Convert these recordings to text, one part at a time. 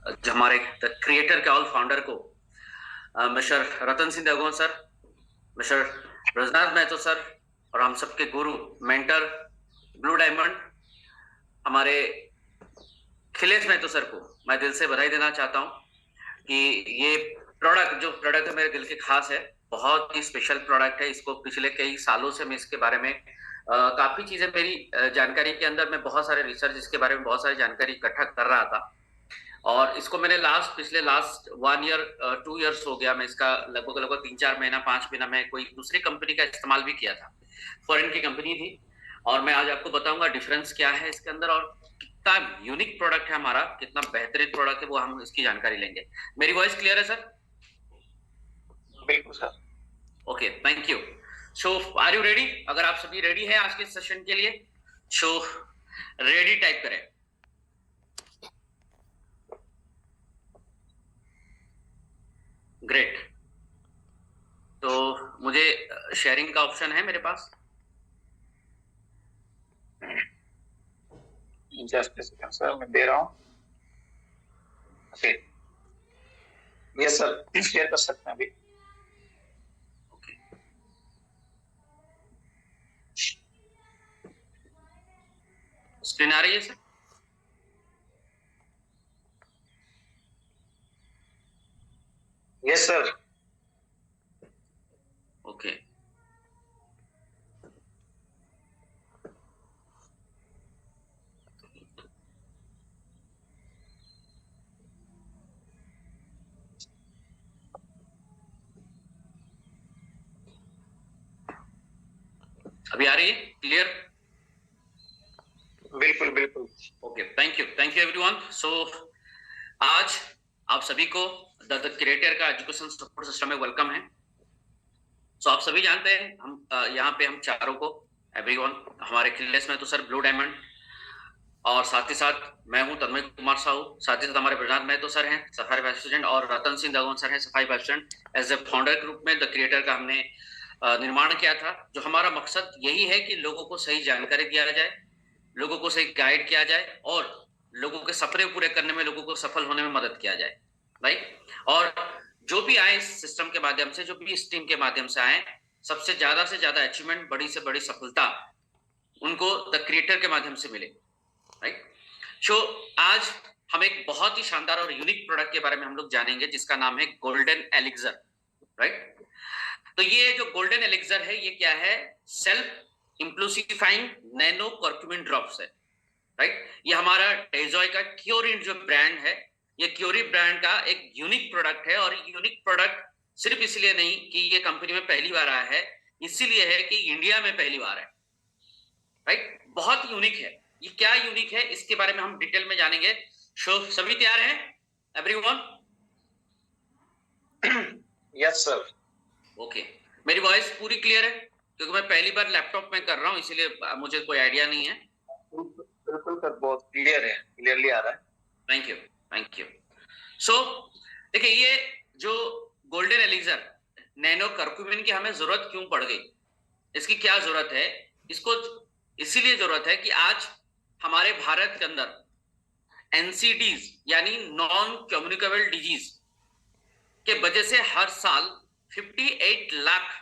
जो हमारे क्रिएटर के ऑल फाउंडर को mister Ratan Singh Devgan sir, mister Brajnath Mahto sir और हम सबके गुरु मेंटर ब्लू डायमंड हमारे खिलेश महतो सर को मैं दिल से बधाई देना चाहता हूं कि ये जो प्रोडक्ट है मेरे दिल के खास है। बहुत ही स्पेशल प्रोडक्ट है। इसको पिछले कई सालों से मैं इसके बारे में काफी चीजें मेरी जानकारी के अंदर मैं बहुत सारे रिसर्च इसके बारे में बहुत सारी जानकारी इकट्ठा कर रहा था और इसको मैंने पिछले लास्ट 1 ईयर 2 ईयर्स हो गया। मैं इसका लगभग लगभग 3-4 महीना 5 महीना में कोई दूसरी कंपनी का इस्तेमाल भी किया था। फॉरेन की कंपनी थी और मैं आज आपको बताऊंगा डिफरेंस क्या है इसके अंदर और कितना यूनिक प्रोडक्ट है हमारा, कितना बेहतरीन प्रोडक्ट है वो हम इसकी जानकारी लेंगे। मेरी वॉइस क्लियर है सर? बिल्कुल sir. Okay, thank you. So are you ready? अगर आप सभी रेडी हैं आज के सेशन के लिए, सो रेडी टाइप करें। ग्रेट। तो मुझे शेयरिंग का ऑप्शन है मेरे पास। जस्ट सेकंड सर, मैं दे रहा हूँ। ओके, यस सर, शेयर कर सकते हैं अभी। स्क्रीन आ रही है सर? Yes sir. ओके, अभी आ रही है क्लियर? बिल्कुल बिल्कुल। Okay, thank you everyone. So आज आप सभी को द क्रिएटर का एजुकेशन सपोर्ट सिस्टम में वेलकम है। सो आप सभी जानते हैं हम यहाँ पे हम चारों को एवरीवन, हमारे खिलेश में तो सर ब्लू डायमंड और साथ ही साथ मैं हूँ तन्मय कुमार साहू, साथ ही साथ हमारे ब्रजनाथ महतो सर हैं सफाई वाइस प्रेसिडेंट और रतन सिंह देवगन सर हैं सफाई vice president. As a founder के रूप में द क्रिएटर का हमने निर्माण किया था, जो हमारा मकसद यही है कि लोगों को सही जानकारी दिया जाए, लोगों को सही गाइड किया जाए और लोगों के सपने पूरे करने में, लोगों को सफल होने में मदद किया जाए। राइट? और जो भी आए इस सिस्टम के माध्यम से, जो भी इस टीम के माध्यम से आए, सबसे ज्यादा अचीवमेंट, बड़ी से बड़ी सफलता उनको द क्रिएटर के माध्यम से मिले। राइट? सो आज हम एक बहुत ही शानदार और यूनिक प्रोडक्ट के बारे में हम लोग जानेंगे जिसका नाम है गोल्डन एलिक्सर। राइट? तो ये जो गोल्डन एलिक्सर है ये क्या है? सेल्फ इम्प्लूसिफाइंग नैनो कर्क्यूमिन ड्रॉप्स है। राइट? ये हमारा डेजॉय का क्योरिन जो ब्रांड है, ये क्योरी ब्रांड का एक यूनिक प्रोडक्ट है और यूनिक प्रोडक्ट सिर्फ इसलिए नहीं कि ये कंपनी में पहली बार आया है, इसीलिए है कि इंडिया में पहली बार है। राइट? बहुत यूनिक है। ये क्या यूनिक है इसके बारे में हम डिटेल में जानेंगे। सभी तैयार हैं एवरीवन? Yes sir. ओके, मेरी वॉइस पूरी क्लियर है? क्योंकि मैं पहली बार लैपटॉप में कर रहा हूं इसीलिए मुझे कोई आइडिया नहीं है। बिल्कुल सर, बहुत क्लियर है, क्लियरली आ रहा है। Thank you. सो देखिए, ये जो गोल्डन एलिक्सर नैनो कर्क्यूमिन की हमें जरूरत क्यों पड़ गई, इसकी क्या जरूरत है? इसको इसीलिए जरूरत है कि आज हमारे भारत के अंदर एनसीडीज यानी नॉन कम्युनिकेबल डिजीज के वजह से हर साल 58 लाख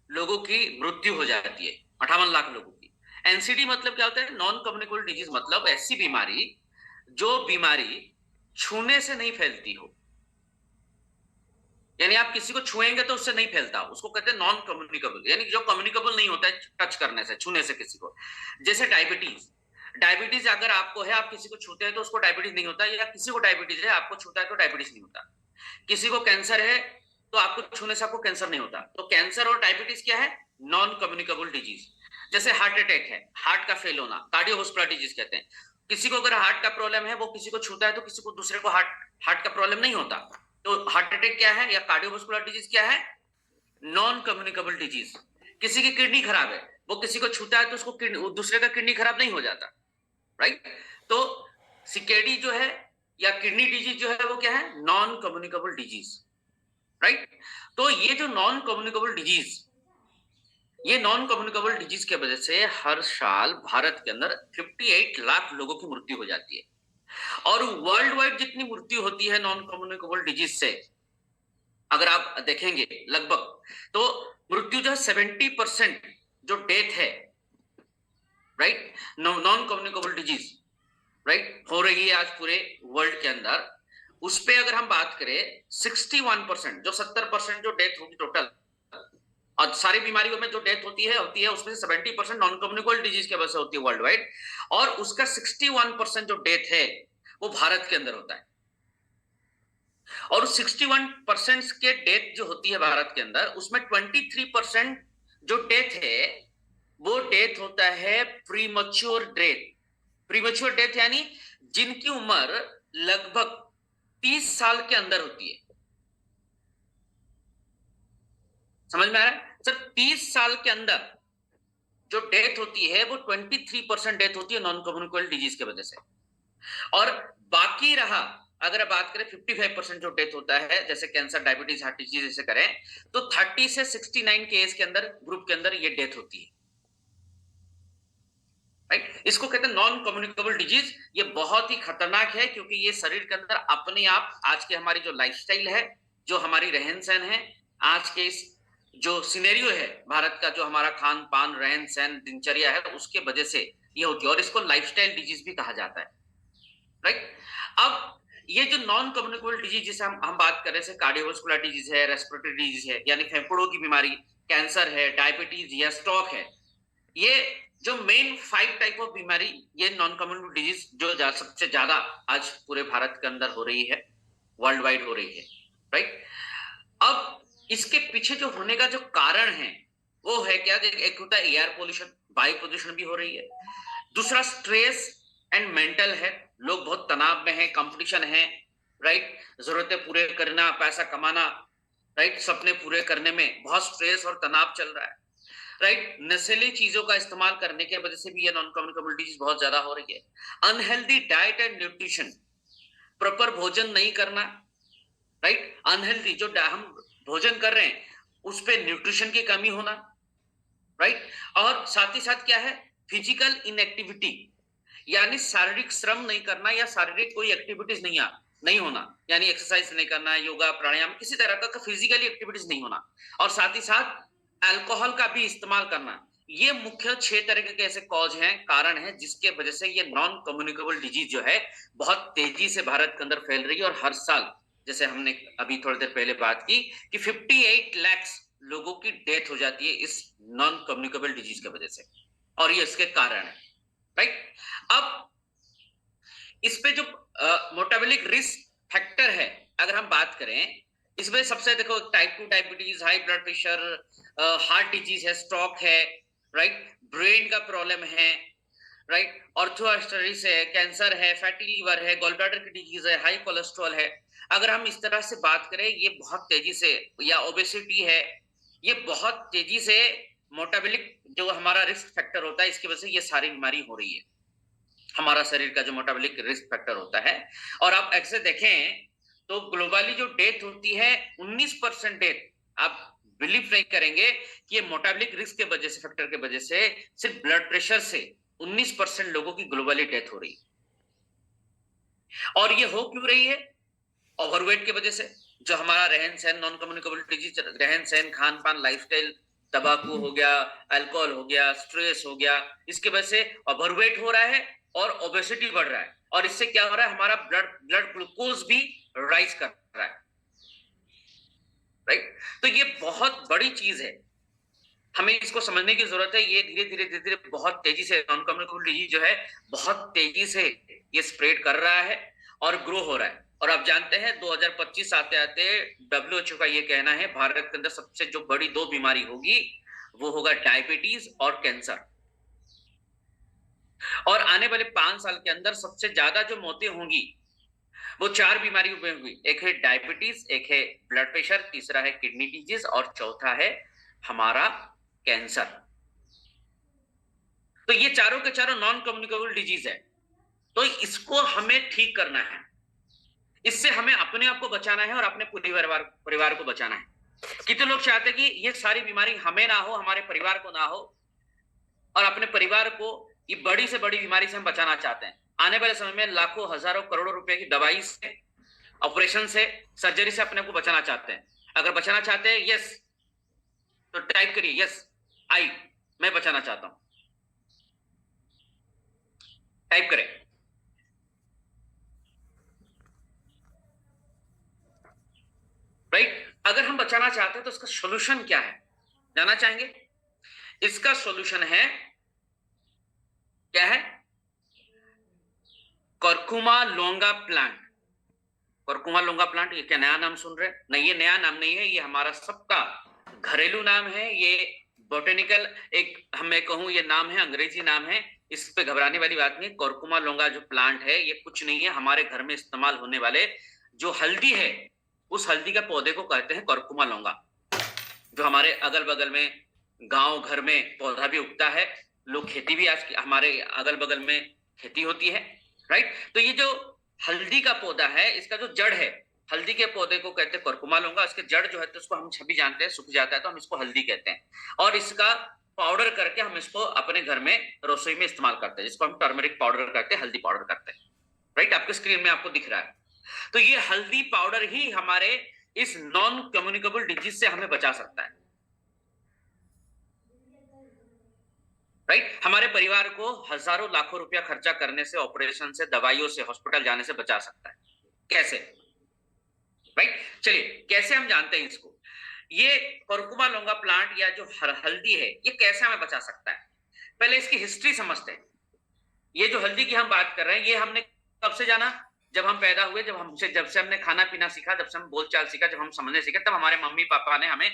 लोगों की मृत्यु हो जाती है। 58 लाख लोगों की। एनसीडी मतलब क्या होता है? नॉन कम्युनिकेबल डिजीज मतलब ऐसी बीमारी जो बीमारी छूने से नहीं फैलती हो, यानी आप किसी को छुएंगे तो उससे नहीं फैलता, उसको कहते हैं नॉन कम्युनिकेबल, यानी जो कम्युनिकेबल नहीं होता है टच करने से, छूने से किसी को। जैसे डायबिटीज अगर आपको है, आप किसी को छूते हैं तो उसको डायबिटीज नहीं होता, या किसी को डायबिटीज है आपको छूता है तो डायबिटीज नहीं होता। किसी को कैंसर है तो आपको छूने से आपको कैंसर नहीं होता। तो कैंसर और डायबिटीज क्या है? Non communicable disease. जैसे हार्ट अटैक है, हार्ट का फेल होना, कार्डियोवास्कुलर डिजीज कहते हैं। किसी को अगर हार्ट का प्रॉब्लम है, वो किसी को छूता है तो किसी को दूसरे को हार्ट का प्रॉब्लम नहीं होता। तो हार्ट अटैक क्या है या कार्डियोवास्कुलर डिजीज क्या है? Non communicable disease. किसी की किडनी खराब है, वो किसी को छूता है तो उसको दूसरे का किडनी खराब नहीं हो जाता। राइट? तो सीकेडी जो है या किडनी डिजीज जो है वो क्या है? Non communicable disease. राइट? तो ये जो नॉन कम्युनिकेबल डिजीज के वजह से हर साल भारत के अंदर 58 लाख लोगों की मृत्यु हो जाती है। और वर्ल्ड वाइड जितनी मृत्यु होती है नॉन कम्युनिकेबल डिजीज से, अगर आप देखेंगे लगभग, तो मृत्यु जो 70% जो डेथ है, right, non communicable disease, right, हो रही है आज पूरे वर्ल्ड के अंदर, उस पे अगर हम बात करें 61%, जो 70% जो डेथ होगी टोटल, और सारी बीमारियों में जो डेथ होती है उसमें से 70% नॉन कम्युनिकेबल डिजीज की वजह से होती है वर्ल्ड वाइड, और उसका 61% जो डेथ है वो भारत के अंदर होता है। और 61% के डेथ जो होती है भारत के अंदर, उसमें 23% जो डेथ है वो डेथ होता है प्रीमच्योर डेथ। प्रीमच्योर डेथ यानी जिनकी उम्र लगभग 30 साल के अंदर होती है। समझ में आ रहा है सर? 30 साल के अंदर जो डेथ होती है वो 23% डेथ होती है नॉन कम्युनिकेबल डिजीज की वजह से। और बाकी रहा, अगर बात करें 55% जो डेथ होता है, जैसे कैंसर, डायबिटीज, हार्ट डिजीज जैसे करें, तो 30 से 69 के एज के अंदर, ग्रुप के अंदर ये डेथ होती है, राइट। इसको कहते हैं नॉन कम्युनिकेबल डिजीज। ये बहुत ही खतरनाक है, क्योंकि ये शरीर के अंदर अपने आप, आज के हमारी जो लाइफस्टाइल है, जो हमारी रहन सहन है, आज के इस जो सिनेरियो है भारत का, जो हमारा खान पान, रहन सहन, दिनचर्या है, उसके वजह से ये होती है, और इसको लाइफस्टाइल डिजीज भी कहा जाता है, राइट। अब ये जो नॉन कम्युनिकेबल डिजीज जिसे हम बात कर रहे हैं, कार्डियोवास्कुलर डिजीज है, रेस्पिरेटरी डिजीज है, यानी फेफड़ों की बीमारी, कैंसर है, डायबिटीज या स्ट्रोक है, ये जो मेन 5 टाइप ऑफ बीमारी, ये नॉन कम्युनिकेबल डिजीज जो सबसे ज्यादा आज पूरे भारत के अंदर हो रही है, वर्ल्ड वाइड हो रही है, राइट। अब इसके पीछे जो होने का जो कारण है वो है क्या? एक होता है एयर पोल्यूशन, वायु प्रदूषण भी हो रही है। दूसरा स्ट्रेस एंड मेंटल है, लोग बहुत तनाव में है, कंपटीशन है, राइट, जरूरतें पूरे करना, पैसा कमाना, राइट, सपने पूरे करने में बहुत स्ट्रेस और तनाव चल रहा है, राइट। नशीली चीजों का इस्तेमाल करने की वजह से भी ये नॉन कम्युनिकेबल डिजीज बहुत ज्यादा हो रही है। Unhealthy diet and nutrition, proper भोजन नहीं करना, राइट, अनहेल्दी जो हम भोजन कर रहे हैं उस पे न्यूट्रिशन की कमी होना, राइट। और साथ ही साथ क्या है? फिजिकल इनएक्टिविटी, यानी शारीरिक श्रम नहीं करना या शारीरिक कोई एक्टिविटीज नहीं होना, यानी एक्सरसाइज नहीं करना, योगा, प्राणायाम, किसी तरह का फिजिकली एक्टिविटीज नहीं होना, और साथ ही साथ अल्कोहल का भी इस्तेमाल करना। ये मुख्य 6 तरह के ऐसे कॉज हैं, कारण हैं, जिसके वजह से ये नॉन कम्युनिकेबल डिजीज जो है बहुत तेजी से भारत के अंदर फैल रही है। और हर साल, जैसे हमने अभी थोड़ी देर पहले बात की, कि 58 लाख लोगों की डेथ हो जाती है इस नॉन कम्युनिकेबल डिजीज की वजह से, और ये इसके कारण है, राइट। अब इस पे जो मेटाबॉलिक रिस्क फैक्टर है, अगर हम बात करें, इसमें सबसे देखो, type 2 diabetes, high blood pressure, heart disease है, स्ट्रोक है, राइट, ब्रेन का प्रॉब्लम है, राइट, ऑर्थोआर्थराइटिस है, कैंसर है, फैटी लीवर है, गॉल ब्लैडर की डिजीज है, हाई कोलेस्ट्रॉल है। अगर हम इस तरह से बात करें, ये बहुत तेजी से, या ओबेसिटी है, ये बहुत तेजी से मेटाबॉलिक जो हमारा रिस्क फैक्टर होता है, इसकी वजह से ये सारी बीमारी हो रही है, हमारा शरीर का जो मेटाबॉलिक रिस्क फैक्टर होता है। और आप ऐसे देखें तो ग्लोबली जो डेथ होती है, 19% डेथ, आप बिलीव नहीं करेंगे कि ये मेटाबॉलिक रिस्क के वजह से, फैक्टर के वजह से, सिर्फ ब्लड प्रेशर से 19% लोगों की ग्लोबली डेथ हो रही है। और ये हो क्यों रही है? ओवरवेट की वजह से, जो हमारा रहन सहन, नॉन कम्युनिकेबल डिजीज, रहन सहन, खान पान, लाइफस्टाइल, तंबाकू हो गया, अल्कोहल हो गया, स्ट्रेस हो गया, इसकी वजह से ओवरवेट हो रहा है और ओबेसिटी बढ़ रहा है। और इससे क्या हो रहा है? हमारा ब्लड ग्लूकोज भी राइज कर रहा है, राइट। तो ये बहुत बड़ी चीज है, हमें इसको समझने की जरूरत है। ये धीरे धीरे बहुत तेजी से नॉन कम्युनिकेबल डिजीज जो है बहुत तेजी से ये स्प्रेड कर रहा है और ग्रो हो रहा है। और आप जानते हैं 2025 आते आते WHO का ये कहना है, भारत के अंदर सबसे जो बड़ी 2 बीमारी होगी वो होगा डायबिटीज और कैंसर। और आने वाले 5 साल के अंदर सबसे ज्यादा जो मौतें होंगी वो 4 बीमारियों में होंगी। एक है डायबिटीज, एक है ब्लड प्रेशर, तीसरा है किडनी डिजीज, और चौथा है हमारा कैंसर। तो ये चारों के चारों नॉन कम्युनिकेबल डिजीज है। तो इसको हमें ठीक करना है, इससे हमें अपने आप को बचाना है और अपने परिवार को बचाना है। कितने लोग चाहते हैं कि ये सारी बीमारी हमें ना हो, हमारे परिवार को ना हो, और अपने परिवार को ये बड़ी से बड़ी बीमारी से हम बचाना चाहते हैं। आने वाले समय में लाखों हजारों करोड़ों रुपए की दवाई से, ऑपरेशन से, सर्जरी से अपने को बचाना चाहते हैं। अगर बचाना चाहते हैं यस तो टाइप करिए यस आई, मैं बचाना चाहता हूं, टाइप करें। राइट, अगर हम बचाना चाहते हैं तो इसका सॉल्यूशन क्या है, जानना चाहेंगे? इसका सॉल्यूशन है, क्या है? Curcuma लोंगा plant. करकुमा लोंगा प्लांट, ये क्या नया नाम सुन रहे हैं? नहीं, ये नया नाम नहीं है, ये हमारा सबका घरेलू नाम है। ये बोटेनिकल एक, मैं कहूं ये नाम है, अंग्रेजी नाम है, इस पे घबराने वाली बात नहीं। करकुमा लोंगा जो प्लांट है ये कुछ नहीं है, हमारे घर में इस्तेमाल होने वाले जो हल्दी है उस हल्दी का पौधे को कहते हैं करकुमा लोंगा, जो हमारे अगल बगल में गांव घर में पौधा भी उगता है। लोग खेती भी, आज हमारे अगल बगल में खेती होती है। राइट, तो ये जो हल्दी का पौधा है इसका जो जड़ है, हल्दी के पौधे को कहते हैं करकुमा लोंगा। इसके जड़ जो है तो उसको हम छबी जानते हैं, सूख जाता है तो हम इसको हल्दी कहते हैं, और इसका पाउडर करके हम इसको अपने घर में रसोई में इस्तेमाल करते हैं, जिसको हम टर्मरिक पाउडर करते हैं, हल्दी पाउडर करते हैं। राइट, आपके स्क्रीन में आपको दिख रहा है। तो ये हल्दी पाउडर ही हमारे इस नॉन कम्युनिकेबल डिजीज से हमें बचा सकता है। राइट, हमारे परिवार को हजारों लाखों रुपया खर्चा करने से, ऑपरेशन से, दवाइयों से, हॉस्पिटल जाने से बचा सकता है। कैसे? राइट, चलिए कैसे हम जानते हैं इसको। ये करकुमा लोंगा प्लांट या जो हल्दी है ये कैसे हमें बचा सकता है, पहले इसकी हिस्ट्री समझते हैं। ये जो हल्दी की हम बात कर रहे हैं ये हमने कब से जाना? जब हम पैदा हुए, जब से हमने खाना पीना सीखा, जब से हम बोलचाल सीखा, जब हम समझने सीखे, तब हमारे मम्मी पापा ने हमें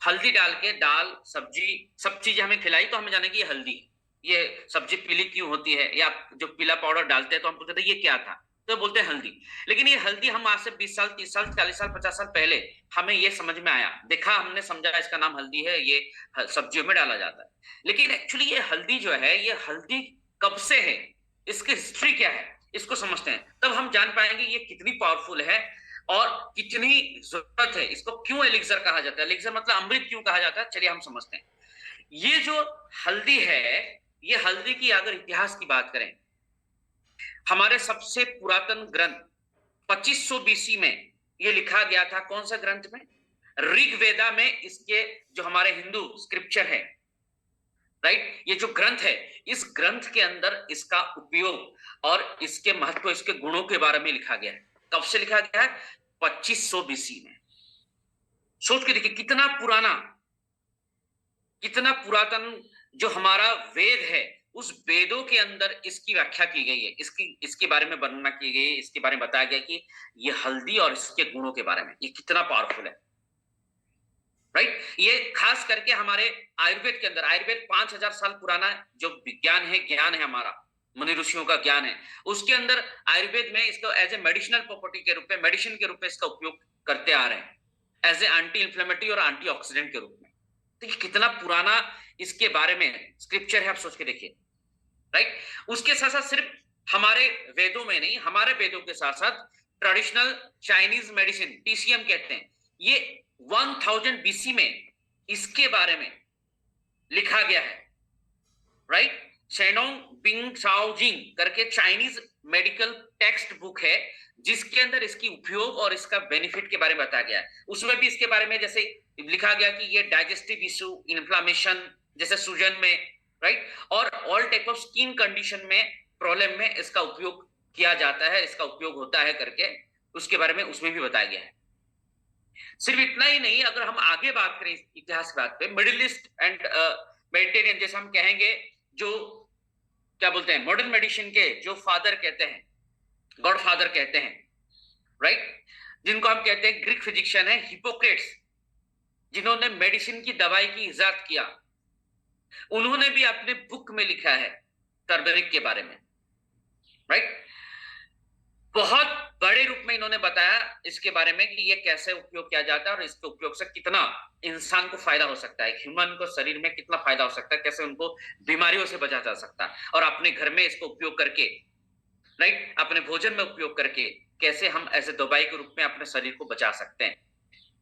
हल्दी डाल के दाल सब्जी सब चीजें हमें खिलाई, तो हमें जाने की ये हल्दी, ये सब्जी पीली क्यों होती है, या जो पीला पाउडर डालते हैं तो हम पूछते थे ये क्या था, तो बोलते हैं हल्दी। लेकिन ये हल्दी हम आज से 20 साल 30 साल 40 साल 50 साल पहले हमें ये समझ में आया, देखा, हमने समझा इसका नाम हल्दी है, ये सब्जियों में डाला जाता है। लेकिन एक्चुअली ये हल्दी जो है, ये हल्दी कब से है, इसकी हिस्ट्री क्या है, इसको समझते हैं, तब हम जान पाएंगे ये कितनी पावरफुल है और कितनी जरूरत है। इसको क्यों एलिक्सर कहा जाता है, एलिक्सर मतलब अमृत क्यों कहा जाता है, चलिए हम समझते हैं। ये जो हल्दी है, ये हल्दी की अगर इतिहास की बात करें, हमारे सबसे पुरातन ग्रंथ 2500 बीसी में ये लिखा गया था। कौन सा ग्रंथ में? ऋग्वेदा में। इसके जो हमारे हिंदू स्क्रिप्चर है, राइट, ये जो ग्रंथ है, इस ग्रंथ के अंदर इसका उपयोग और इसके महत्व, इसके गुणों के बारे में लिखा गया है। कब से लिखा गया है? 2500 बीसी में। सोच के देखिए कितना पुराना, कितना पुरातन जो हमारा वेद है, उस वेदों के अंदर इसकी व्याख्या की गई है, इसके बारे में वर्णना की गई है, इसके बारे में बताया गया कि ये हल्दी और इसके गुणों के बारे में ये कितना पावरफुल है। राइट, ये खास करके हमारे आयुर्वेद के अंदर, आयुर्वेद 5000 साल पुराना जो विज्ञान है, ज्ञान है, हमारा मुनि ऋषियों का ज्ञान है, उसके अंदर आयुर्वेद में इसको एज ए मेडिसिनल प्रॉपर्टी के रूप में, मेडिसिन के रूप में इसका उपयोग करते आ रहे हैं, एज ए एंटी इंफ्लेमेटरी और एंटीऑक्सीडेंट के रूप में। तो ये कितना पुराना इसके बारे में स्क्रिप्चर है, आप सोच के देखिए। राइट, उसके साथ साथ सिर्फ हमारे वेदों में नहीं, हमारे वेदों के साथ साथ ट्रेडिशनल चाइनीज मेडिसिन, टीसीएम कहते हैं, ये 1000 बीसी में इसके बारे में लिखा गया है। राइट, शेनोंग बिंग शाओजिंग करके चाइनीज मेडिकल टेक्स्ट बुक है, जिसके अंदर इसकी उपयोग और इसका बेनिफिट के बारे में बताया गया है। उसमें भी इसके बारे में जैसे लिखा गया कि ये डाइजेस्टिव इशू, इन्फ्लामेशन जैसे सूजन में, राइट, और all type of skin condition में, प्रॉब्लम में इसका उपयोग किया जाता है, इसका उपयोग होता है करके उसके बारे में उसमें भी बताया गया है। सिर्फ इतना ही नहीं, अगर हम आगे बात करें इतिहास की बात पे, मिडिल ईस्ट एंड मेडिटेरियन जैसे हम कहेंगे, जो क्या बोलते हैं मॉडर्न मेडिसिन के जो फादर कहते हैं, गॉड फादर कहते हैं, राइट, जिनको हम कहते हैं ग्रीक फिजिशियन है हिपोक्रेट्स, जिन्होंने मेडिसिन की दवाई की इजाद किया, उन्होंने भी अपने बुक में लिखा है टर्मरिक के बारे में। राइट, बहुत बड़े रूप में इन्होंने बताया इसके बारे में कि ये कैसे उपयोग किया जाता है और इसके उपयोग से कितना इंसान को फायदा हो सकता है, ह्यूमन को शरीर में कितना फायदा हो सकता है, कैसे उनको बीमारियों से बचा जा सकता है, और अपने घर में इसको उपयोग करके, राइट, अपने भोजन में उपयोग करके कैसे हम ऐसे दवाई के रूप में अपने शरीर को बचा सकते हैं,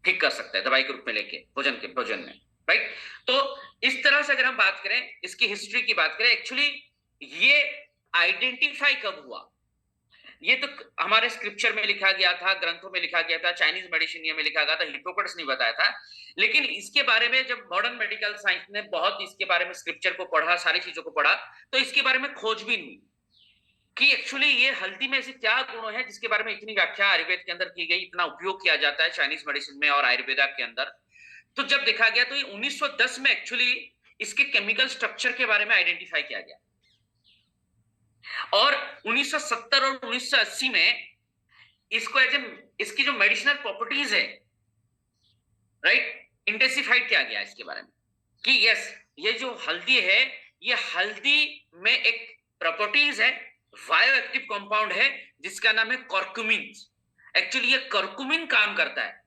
ठीक कर सकते हैं दवाई के रूप में लेके भोजन में। राइट, तो इस तरह से अगर हम बात करें, इसकी हिस्ट्री की बात करें, एक्चुअली ये आइडेंटिफाई कब हुआ, ये तो हमारे स्क्रिप्चर में लिखा गया था, ग्रंथों में लिखा गया था, चाइनीज मेडिसिन में लिखा गया था, हिप्पोक्रेट्स ने बताया था। लेकिन इसके बारे में जब मॉडर्न मेडिकल साइंस ने बहुत इसके बारे में स्क्रिप्चर को पढ़ा, सारी चीजों को पढ़ा, तो इसके बारे में खोजबीन हुई कि एक्चुअली ये हल्दी में ऐसे क्या गुण है जिसके बारे में इतनी व्याख्या आयुर्वेद के अंदर की गई, इतना उपयोग किया जाता है चाइनीज मेडिसिन में और आयुर्वेदा के अंदर। तो जब देखा गया तो ये 1910 में एक्चुअली इसके केमिकल स्ट्रक्चर के बारे में आइडेंटिफाई किया गया, और 1970 और 1980 में इसको इसकी जो मेडिसिनल प्रॉपर्टीज है, राइट, इंटेंसिफाइड किया गया इसके बारे में कि यस, ये जो हल्दी है, ये हल्दी में एक प्रॉपर्टीज है, बायो एक्टिव कंपाउंड है जिसका नाम है कर्कुमिन। एक्चुअली ये कर्कुमिन काम करता है।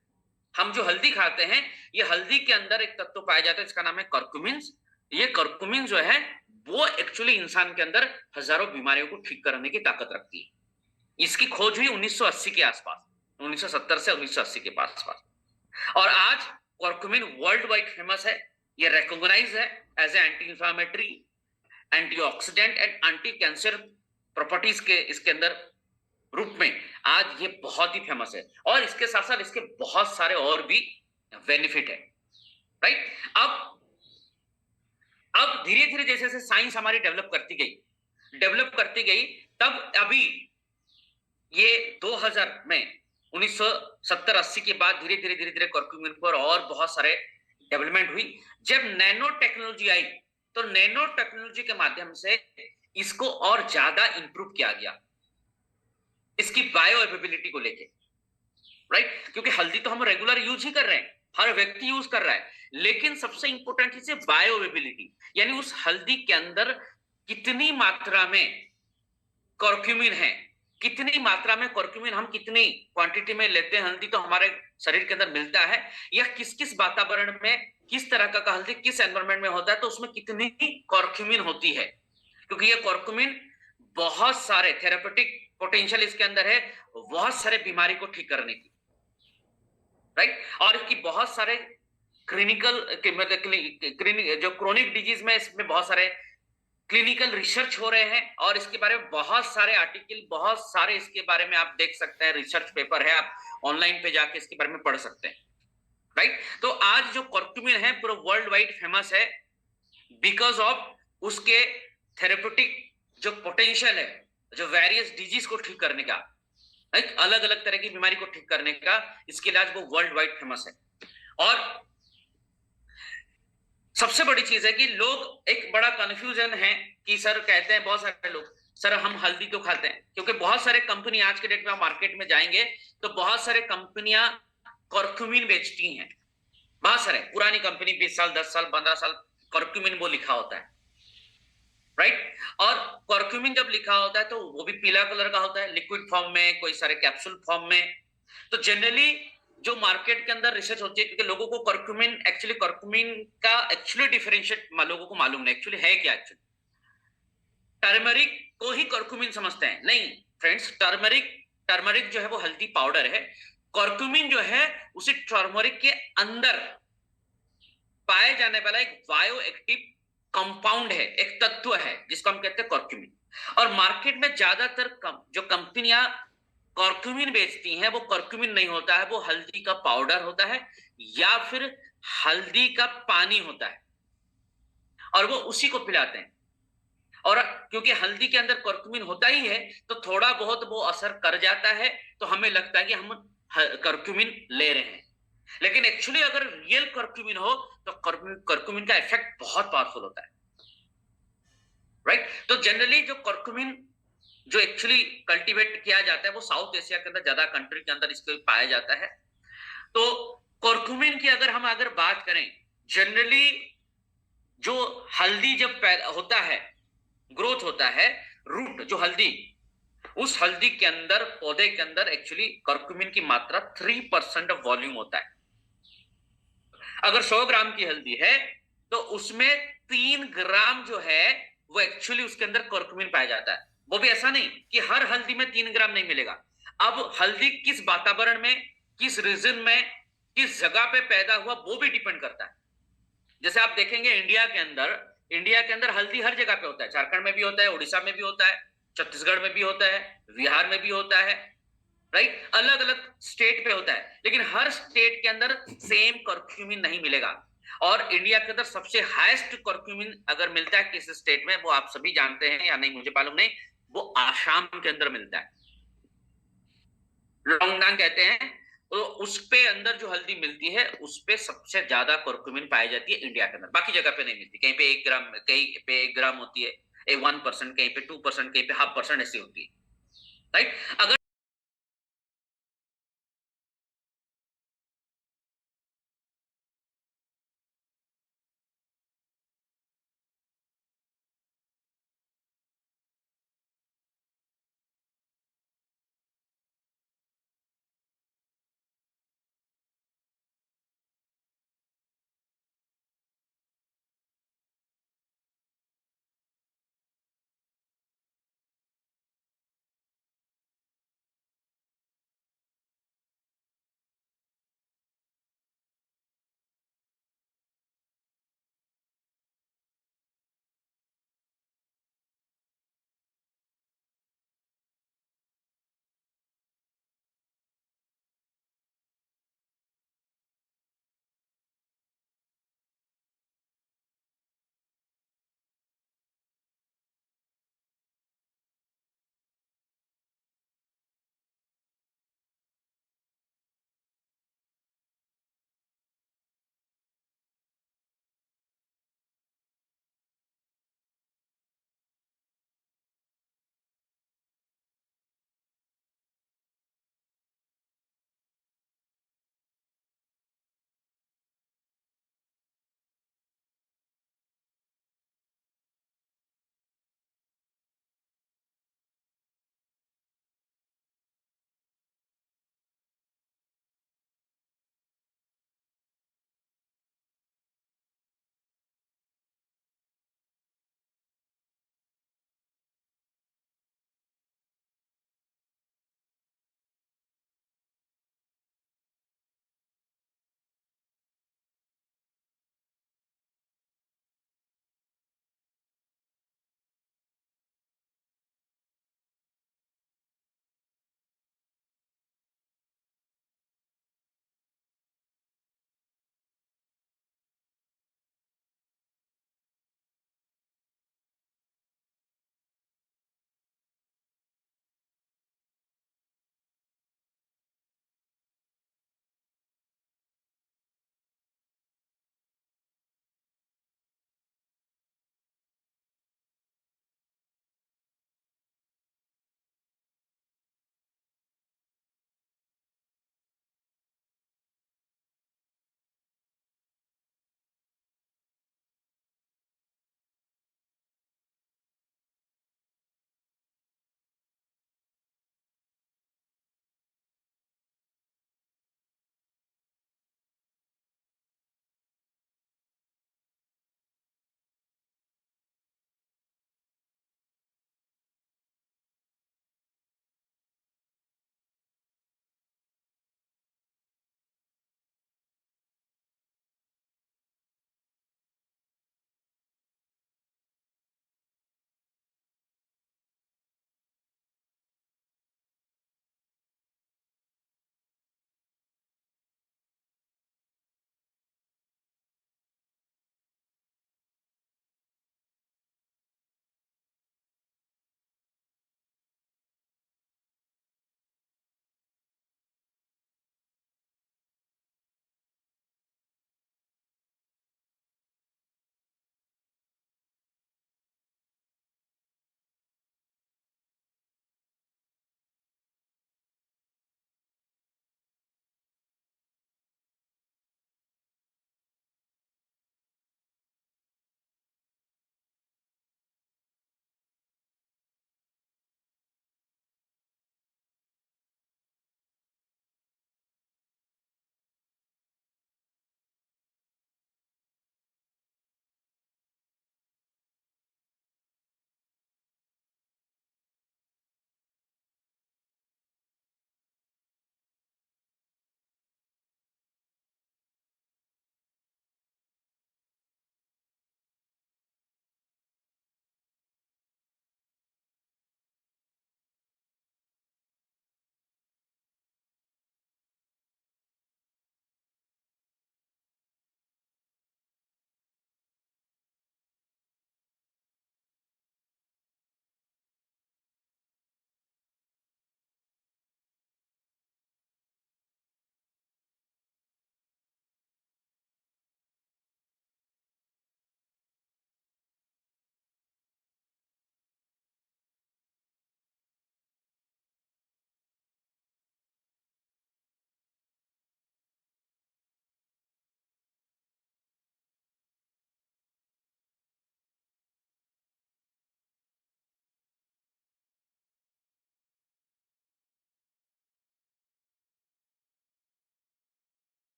हम जो हल्दी खाते हैं, ये हल्दी के अंदर एक तत्व पाया जाता है जिसका नाम है कर्कुमिन। ये कर्कुमिन जो है वो एक्चुअली इंसान के अंदर हजारों बीमारियों को ठीक करने की ताकत रखती है। इसकी खोज हुई 1980 के आसपास, 1970 से 1980 के आसपास, और आज कर्कुमिन वर्ल्ड वाइड फेमस है। ये रिकॉग्नाइज है as a anti inflammatory, antioxidant and anti cancer properties के इसके अंदर रूप में आज ये बहुत ही फेमस है, और इसके साथ साथ इसके बहुत सारे और भी बेनिफिट है, राइट। अब धीरे धीरे जैसे जैसे साइंस हमारी डेवलप करती गई, तब अभी ये 2000 में 1970-80 के बाद धीरे धीरे कर्क्यूमिन पर और बहुत सारे डेवलपमेंट हुई। जब नैनो टेक्नोलॉजी आई, तो नैनो टेक्नोलॉजी के माध्यम से इसको और ज्यादा इंप्रूव किया गया, इसकी बायो अवेलेबिलिटी को लेके, राइट। क्योंकि हल्दी तो हम रेगुलर यूज ही कर रहे हैं, हर व्यक्ति यूज कर रहा है, लेकिन सबसे इंपॉर्टेंट चीज है बायो अवेलेबिलिटी, यानी उस हल्दी के अंदर कितनी मात्रा में कर्क्यूमिन है, कितनी मात्रा में कर्क्यूमिन हम कितनी क्वांटिटी में लेते हैं हल्दी तो हमारे शरीर के अंदर मिलता है, या किस किस वातावरण में किस तरह का हल्दी किस एनवायरमेंट में होता है तो उसमें कितनी कर्क्यूमिन होती है। क्योंकि ये कर्क्यूमिन बहुत सारे थेरेपेटिक पोटेंशियल इसके अंदर है, बहुत सारे बीमारी को ठीक करने की, राइट। और इसकी बहुत सारे क्लिनिकल जो क्रोनिक डिजीज में इसमें बहुत सारे क्लिनिकल रिसर्च हो रहे हैं, और इसके बारे में बहुत सारे आर्टिकल, बहुत सारे इसके बारे में आप देख सकते हैं, रिसर्च पेपर है, आप ऑनलाइन पे जाके इसके बारे में पढ़ सकते हैं, राइट। तो आज जो कर्क्यूमिन है पूरा वर्ल्ड वाइड फेमस है बिकॉज ऑफ उसके थेरेपेटिक जो पोटेंशियल है, जो वेरियस डिजीज को ठीक करने का, एक अलग अलग तरह की बीमारी को ठीक करने का इसके इलाज, वो वर्ल्ड वाइड फेमस है। और सबसे बड़ी चीज है कि लोग एक बड़ा कंफ्यूजन है कि सर कहते हैं बहुत सारे लोग, सर हम हल्दी क्यों खाते हैं, क्योंकि बहुत सारे कंपनी आज के डेट में आप मार्केट में जाएंगे तो बहुत सारे कंपनियां कर्क्यूमिन बेचती हैं, बहुत सारे पुरानी कंपनी 20 साल 10 साल 15 साल कर्क्यूमिन वो लिखा होता है, राइट। और कर्क्यूमिन जब लिखा होता है तो वो भी पीला कलर का होता है, लिक्विड फॉर्म में, कोई सारे कैप्सूल फॉर्म में। तो जनरली जो मार्केट के अंदर रिसर्च होती है, क्योंकि लोगों को कर्क्यूमिन का एक्चुअली डिफरेंशिएट लोगों को मालूम नहीं एक्चुअली है क्या। एक्चुअली टर्मरिक को ही कर्क्यूमिन समझते हैं, नहीं फ्रेंड्स, टर्मरिक जो है वो हल्दी पाउडर है, कर्क्यूमिन जो है उसी टर्मरिक के अंदर पाए जाने वाला एक बायो एक्टिव कंपाउंड है, एक तत्व है जिसको हम कहते हैं कर्क्यूमिन। और मार्केट में ज्यादातर जो कंपनियां कर्क्यूमिन बेचती हैं वो कर्क्यूमिन नहीं होता है, वो हल्दी का पाउडर होता है या फिर हल्दी का पानी होता है, और वो उसी को पिलाते हैं। और क्योंकि हल्दी के अंदर कर्क्यूमिन होता ही है तो थोड़ा बहुत वो असर कर जाता है, तो हमें लगता है कि हम कर्क्यूमिन ले रहे हैं, लेकिन एक्चुअली अगर रियल कर्क्यूमिन हो तो कर्क्यूमिन का इफेक्ट बहुत पावरफुल होता है, राइट। तो जनरली जो कर्क्यूमिन जो एक्चुअली कल्टीवेट किया जाता है वो साउथ एशिया के अंदर ज्यादा कंट्री के अंदर इसको पाया जाता है। तो कर्क्यूमिन की अगर हम बात करें, जनरली जो हल्दी जब पैदा होता है, ग्रोथ होता है, रूट जो हल्दी, उस हल्दी के अंदर, पौधे के अंदर एक्चुअली कर्क्यूमिन की मात्रा 3% ऑफ वॉल्यूम होता है। अगर 100 ग्राम की हल्दी है तो उसमें 3 ग्राम जो है वो एक्चुअली उसके अंदर कर्क्यूमिन पाया जाता है। वो भी ऐसा नहीं कि हर हल्दी में 3 ग्राम नहीं मिलेगा। अब हल्दी किस वातावरण में, किस रीजन में, किस जगह पे पैदा हुआ वो भी डिपेंड करता है। जैसे आप देखेंगे इंडिया के अंदर हल्दी हर जगह पे होता है, झारखंड में भी होता है, उड़ीसा में भी होता है, छत्तीसगढ़ में भी होता है, बिहार में भी होता है, राइट, अलग अलग स्टेट पे होता है, लेकिन हर स्टेट के अंदर सेम कर्क्यूमिन नहीं मिलेगा। और इंडिया के अंदर सबसे हाईएस्ट कर्क्यूमिन अगर मिलता है किस स्टेट में, वो आप सभी जानते हैं या नहीं मुझे मालूम नहीं, वो आसाम के अंदर मिलता है, लोंगडांग कहते हैं। तो उस पे अंदर जो हल्दी मिलती है उस पे सबसे ज्यादा कर्क्यूमिन पाई जाती है इंडिया के अंदर, बाकी जगह पे नहीं मिलती। कहीं पे 1 ग्राम, कहीं पे 1 ग्राम होती है, 1%, कहीं पे 2%, कहीं पे 0.5% ऐसी होती है, राइट। अगर